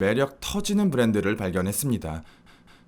매력 터지는 브랜드를 발견했습니다.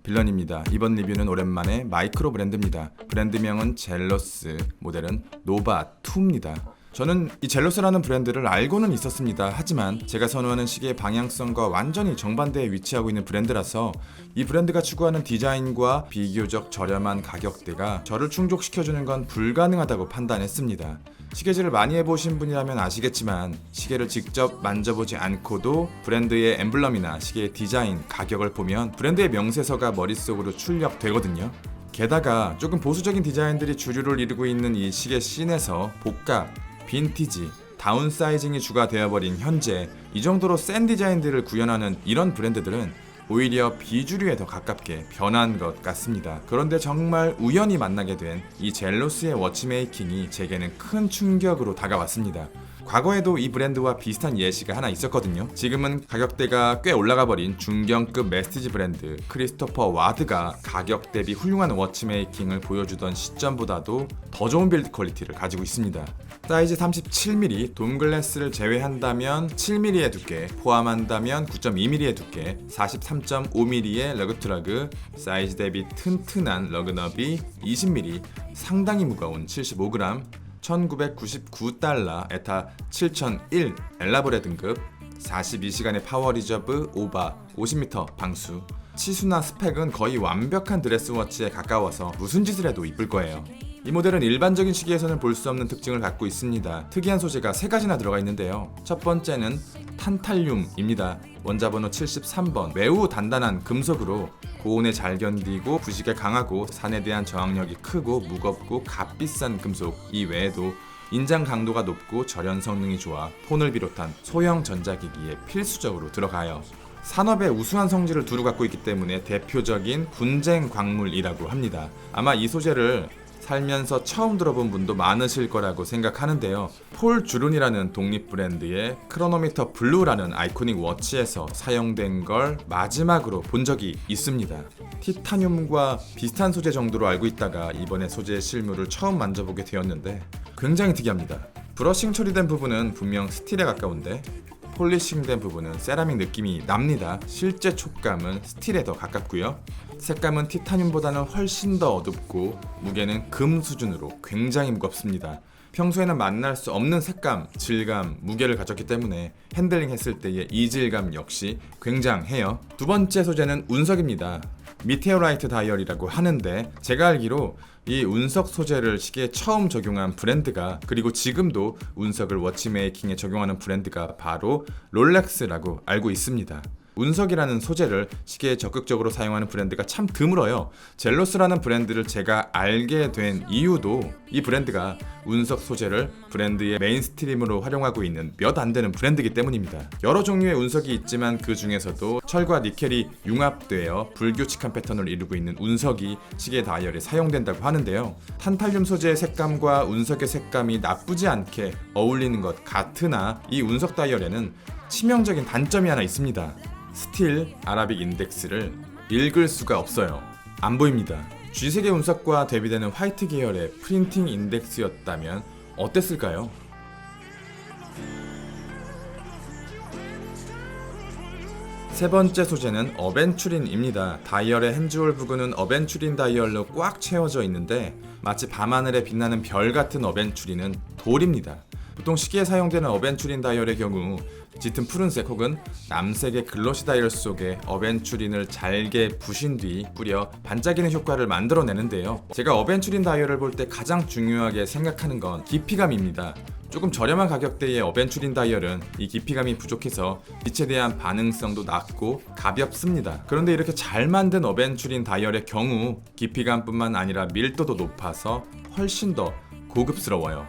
빌런입니다. 이번 리뷰는 오랜만에 마이크로 브랜드입니다. 브랜드명은 젤러스, 모델은 노바2입니다. 저는 이 젤러스라는 브랜드를 알고는 있었습니다. 하지만 제가 선호하는 시계의 방향성과 완전히 정반대에 위치하고 있는 브랜드라서 이 브랜드가 추구하는 디자인과 비교적 저렴한 가격대가 저를 충족시켜주는 건 불가능하다고 판단했습니다. 시계질을 많이 해보신 분이라면 아시겠지만 시계를 직접 만져보지 않고도 브랜드의 엠블럼이나 시계의 디자인, 가격을 보면 브랜드의 명세서가 머릿속으로 출력되거든요. 게다가 조금 보수적인 디자인들이 주류를 이루고 있는 이 시계 씬에서 복각, 빈티지, 다운사이징이 주가 되어버린 현재 이 정도로 센 디자인들을 구현하는 이런 브랜드들은 오히려 비주류에 더 가깝게 변한 것 같습니다. 그런데 정말 우연히 만나게 된 이 젤로스의 워치메이킹이 제게는 큰 충격으로 다가왔습니다. 과거에도 이 브랜드와 비슷한 예시가 하나 있었거든요. 지금은 가격대가 꽤 올라가 버린 중견급 메스티지 브랜드 크리스토퍼 와드가 가격 대비 훌륭한 워치메이킹을 보여주던 시점보다도 더 좋은 빌드 퀄리티를 가지고 있습니다. 사이즈 37mm, 돔글래스를 제외한다면 7mm의 두께, 포함한다면 9.2mm의 두께, 43.5mm의 러그트러그, 사이즈 대비 튼튼한 러그너비 20mm, 상당히 무거운 75g, 1999달러, 에타 7001 엘라브레 등급, 42시간의 파워 리저브, 오바, 50m 방수. 치수나 스펙은 거의 완벽한 드레스워치에 가까워서 무슨 짓을 해도 이쁠 거예요. 이 모델은 일반적인 시계에서는 볼 수 없는 특징을 갖고 있습니다. 특이한 소재가 3가지나 들어가 있는데요. 첫 번째는 탄탈륨입니다. 원자번호 73번, 매우 단단한 금속으로 고온에 잘 견디고 부식에 강하고 산에 대한 저항력이 크고 무겁고 값비싼 금속 이외에도 인장 강도가 높고 절연 성능이 좋아 폰을 비롯한 소형 전자기기에 필수적으로 들어가요. 산업의 우수한 성질을 두루 갖고 있기 때문에 대표적인 군쟁 광물이라고 합니다. 아마 이 소재를 살면서 처음 들어본 분도 많으실 거라고 생각하는데요. 폴 주룬이라는 독립 브랜드의 크로노미터 블루라는 아이코닉 워치에서 사용된 걸 마지막으로 본 적이 있습니다. 티타늄과 비슷한 소재 정도로 알고 있다가 이번에 소재의 실물을 처음 만져보게 되었는데 굉장히 특이합니다. 브러싱 처리된 부분은 분명 스틸에 가까운데 폴리싱된 부분은 세라믹 느낌이 납니다. 실제 촉감은 스틸에 더 가깝고요. 색감은 티타늄보다는 훨씬 더 어둡고 무게는 금 수준으로 굉장히 무겁습니다. 평소에는 만날 수 없는 색감, 질감, 무게를 가졌기 때문에 핸들링 했을 때의 이질감 역시 굉장해요. 두 번째 소재는 운석입니다. 미테오라이트 다이얼이라고 하는데 제가 알기로 이 운석 소재를 시계에 처음 적용한 브랜드가, 그리고 지금도 운석을 워치메이킹에 적용하는 브랜드가 바로 롤렉스라고 알고 있습니다. 운석이라는 소재를 시계에 적극적으로 사용하는 브랜드가 참 드물어요. 젤로스라는 브랜드를 제가 알게 된 이유도 이 브랜드가 운석 소재를 브랜드의 메인스트림으로 활용하고 있는 몇 안 되는 브랜드이기 때문입니다. 여러 종류의 운석이 있지만 그 중에서도 철과 니켈이 융합되어 불규칙한 패턴을 이루고 있는 운석이 시계 다이얼에 사용된다고 하는데요. 탄탈륨 소재의 색감과 운석의 색감이 나쁘지 않게 어울리는 것 같으나 이 운석 다이얼에는 치명적인 단점이 하나 있습니다. 스틸 아라빅 인덱스를 읽을 수가 없어요. 안 보입니다. G세계 운석과 대비되는 화이트 계열의 프린팅 인덱스였다면 어땠을까요? 세 번째 소재는 어벤추린입니다. 다이얼의 핸즈홀 부근은 어벤추린 다이얼로 꽉 채워져 있는데 마치 밤하늘에 빛나는 별 같은 어벤추린은 돌입니다. 보통 시계에 사용되는 어벤추린 다이얼의 경우 짙은 푸른색 혹은 남색의 글로시 다이얼 속에 어벤추린을 잘게 부신 뒤 뿌려 반짝이는 효과를 만들어내는데요. 제가 어벤추린 다이얼을 볼 때 가장 중요하게 생각하는 건 깊이감입니다. 조금 저렴한 가격대의 어벤추린 다이얼은 이 깊이감이 부족해서 빛에 대한 반응성도 낮고 가볍습니다. 그런데 이렇게 잘 만든 어벤추린 다이얼의 경우 깊이감뿐만 아니라 밀도도 높아서 훨씬 더 고급스러워요.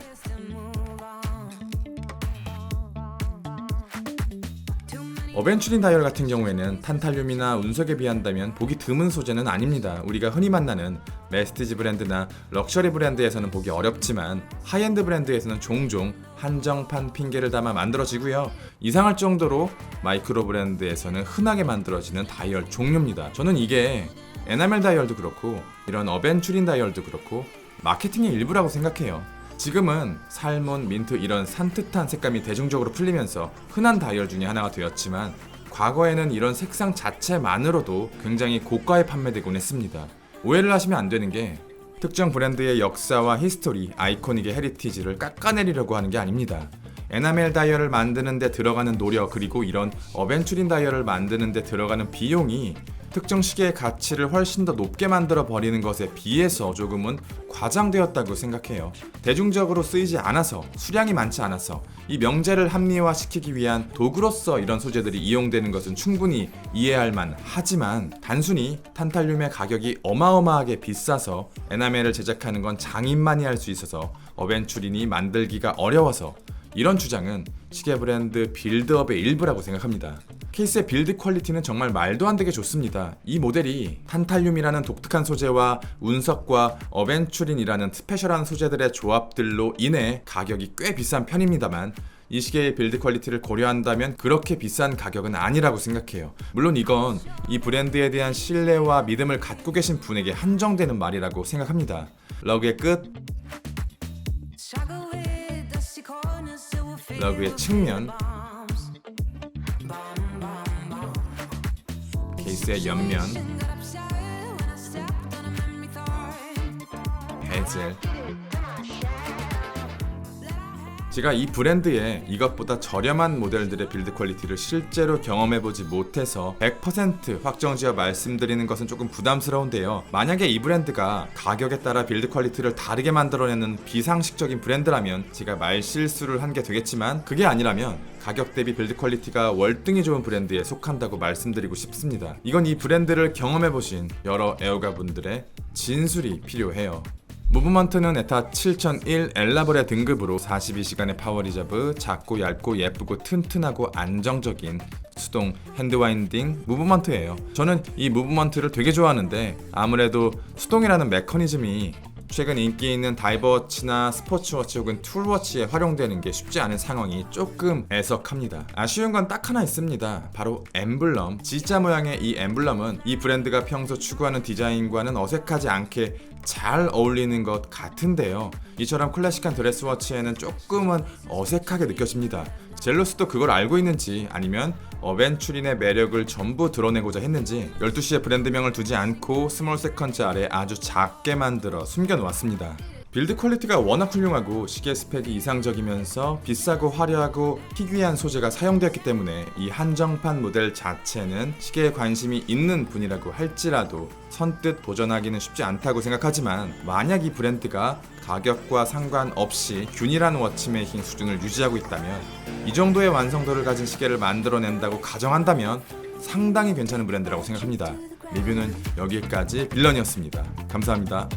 어벤추린 다이얼 같은 경우에는 탄탈륨이나 운석에 비한다면 보기 드문 소재는 아닙니다. 우리가 흔히 만나는 메스티지 브랜드나 럭셔리 브랜드에서는 보기 어렵지만 하이엔드 브랜드에서는 종종 한정판 핑계를 담아 만들어지고요. 이상할 정도로 마이크로 브랜드에서는 흔하게 만들어지는 다이얼 종류입니다. 저는 이게 에나멜 다이얼도 그렇고 이런 어벤추린 다이얼도 그렇고 마케팅의 일부라고 생각해요. 지금은 살몬, 민트 이런 산뜻한 색감이 대중적으로 풀리면서 흔한 다이얼 중에 하나가 되었지만 과거에는 이런 색상 자체만으로도 굉장히 고가에 판매되곤 했습니다. 오해를 하시면 안 되는 게 특정 브랜드의 역사와 히스토리, 아이코닉의 헤리티지를 깎아내리려고 하는 게 아닙니다. 에나멜 다이얼을 만드는 데 들어가는 노력, 그리고 이런 어벤츄린 다이얼을 만드는 데 들어가는 비용이 특정 시계의 가치를 훨씬 더 높게 만들어 버리는 것에 비해서 조금은 과장되었다고 생각해요. 대중적으로 쓰이지 않아서, 수량이 많지 않아서 이 명제를 합리화시키기 위한 도구로서 이런 소재들이 이용되는 것은 충분히 이해할 만하지만, 단순히 탄탈륨의 가격이 어마어마하게 비싸서 에나멜을 제작하는 건 장인만이 할 수 있어서 어벤츄린이 만들기가 어려워서, 이런 주장은 시계 브랜드 빌드업의 일부라고 생각합니다. 케이스의 빌드 퀄리티는 정말 말도 안 되게 좋습니다. 이 모델이 탄탈륨이라는 독특한 소재와 운석과 어벤츄린이라는 스페셜한 소재들의 조합들로 인해 가격이 꽤 비싼 편입니다만, 이 시계의 빌드 퀄리티를 고려한다면 그렇게 비싼 가격은 아니라고 생각해요. 물론 이건 이 브랜드에 대한 신뢰와 믿음을 갖고 계신 분에게 한정되는 말이라고 생각합니다. 러그의 끝, 러그의 측면, 케이스의 옆면, 베젤. 제가 이 브랜드의 이것보다 저렴한 모델들의 빌드 퀄리티를 실제로 경험해보지 못해서 100% 확정지어 말씀드리는 것은 조금 부담스러운데요. 만약에 이 브랜드가 가격에 따라 빌드 퀄리티를 다르게 만들어내는 비상식적인 브랜드라면 제가 말실수를 한 게 되겠지만, 그게 아니라면 가격 대비 빌드 퀄리티가 월등히 좋은 브랜드에 속한다고 말씀드리고 싶습니다. 이건 이 브랜드를 경험해보신 여러 애호가 분들의 진술이 필요해요. 무브먼트는 에타 7001 엘라브레 등급으로 42시간의 파워 리저브, 작고 얇고 예쁘고 튼튼하고 안정적인 수동 핸드 와인딩 무브먼트예요. 저는 이 무브먼트를 되게 좋아하는데, 아무래도 수동이라는 메커니즘이 최근 인기 있는 다이버워치나 스포츠워치 혹은 툴워치에 활용되는 게 쉽지 않은 상황이 조금 애석합니다. 아쉬운 건 딱 하나 있습니다. 바로 엠블럼. G자 모양의 이 엠블럼은 이 브랜드가 평소 추구하는 디자인과는 어색하지 않게 잘 어울리는 것 같은데요. 이처럼 클래식한 드레스워치에는 조금은 어색하게 느껴집니다. 젤로스도 그걸 알고 있는지, 아니면 어벤츄린의 매력을 전부 드러내고자 했는지 12시에 브랜드명을 두지 않고 스몰 세컨즈 아래 아주 작게 만들어 숨겨놓았습니다. 빌드 퀄리티가 워낙 훌륭하고 시계 스펙이 이상적이면서 비싸고 화려하고 희귀한 소재가 사용되었기 때문에 이 한정판 모델 자체는 시계에 관심이 있는 분이라고 할지라도 선뜻 도전하기는 쉽지 않다고 생각하지만, 만약 이 브랜드가 가격과 상관없이 균일한 워치메이킹 수준을 유지하고 있다면, 이 정도의 완성도를 가진 시계를 만들어낸다고 가정한다면 상당히 괜찮은 브랜드라고 생각합니다. 리뷰는 여기까지 빌런이었습니다. 감사합니다.